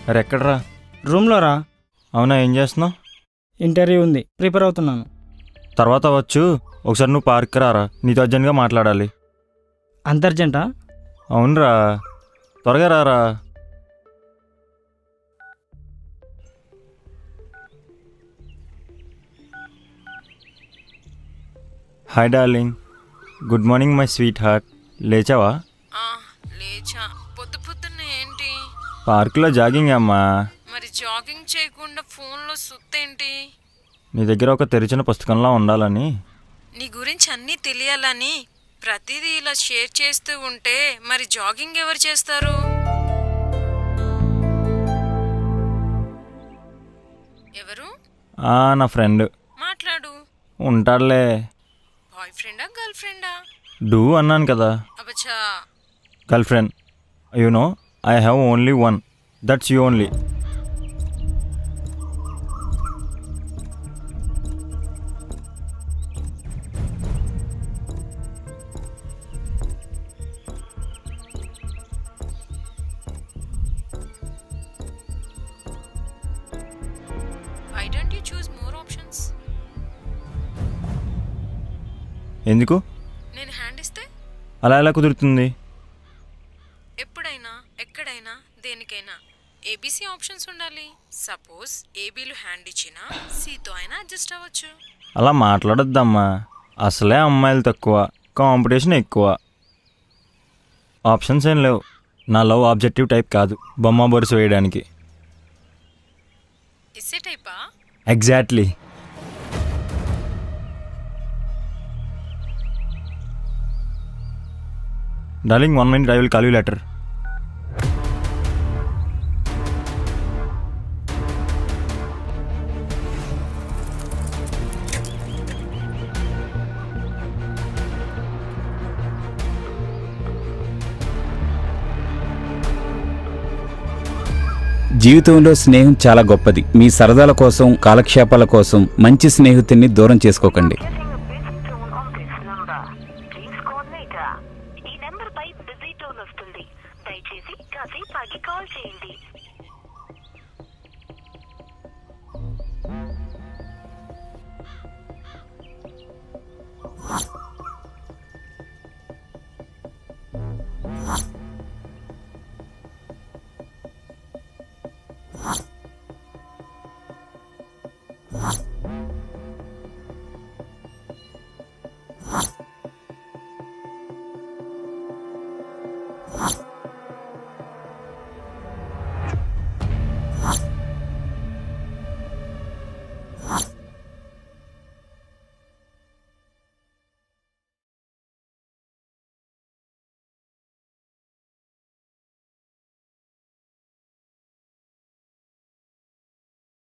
అరే ఎక్కడ్రా? రూమ్లో రా. అవునా, ఏం చేస్తున్నావు? ఇంటర్వ్యూ ఉంది, ప్రిపేర్ అవుతున్నాను. తర్వాత వచ్చు. ఒకసారి నువ్వు పార్క్కి రారా, నీతో అర్జెంట్గా మాట్లాడాలి. అంత అర్జెంటా? అవునరా, త్వరగా రారా. Hi darling, good morning my sweet heart. లేచావా? లేచా. పొద్దు పొద్దున్న ఏంటి? పార్కులో జాగింగ్ అమ్మా. మరి జాగింగ్ చేయకుండా ఫోన్లో సుత్తేంటి? నీ దగ్గర ఒక తెరిచిన పుస్తకంలా ఉండాలని. నీ గురించి అన్నీ తెలియాలని ప్రతిదీ ఇలా షేర్ చేస్తూ ఉంటే మరి జాగింగ్ ఎవరు చేస్తారు? ఎవరు? నా ఫ్రెండ్. మాట్లాడు. ఉంటాడులే. బాయ్ ఫ్రెండా, గర్ల్ ఫ్రెండా? డూ అన్నాను కదా. అబచ్చా. Girl friend. You know I have only one. That's you only. Why don't you choose more options? ఎందుకు? నేను హ్యాండ్ ఇస్తే అలా ఎలా కుదురుతుంది? ఎప్పుడైనా ఎక్కడైనా దేనికైనా ఏబీసీ ఆప్షన్స్ ఉండాలి. సపోజ్ ఏబీలు హ్యాండ్ ఇచ్చినా సీతో అయినా అడ్జస్ట్ అవ్వచ్చు. అలా మాట్లాడొద్దమ్మా. అసలే అమ్మాయిలు తక్కువ, కాంపిటీషన్ ఎక్కువ. ఆప్షన్స్ ఏం లేవు. నా లవ్ ఆబ్జెక్టివ్ టైప్ కాదు, బొమ్మ బొరుసు వేయడానికి. ఇస్సే టైపా? Exactly. Darling, 1 minute, I will call you later. జీవితంలో స్నేహం చాలా గొప్పది. మీ సరదాల కోసం, కాలక్షేపాల కోసం మంచి స్నేహితుడిని దూరం చేసుకోకండి. ఈ నెంబర్ పై బిజీ టోన్ వస్తుంది. దయచేసి కాసేపు ఆగి కాల్ చేయండి.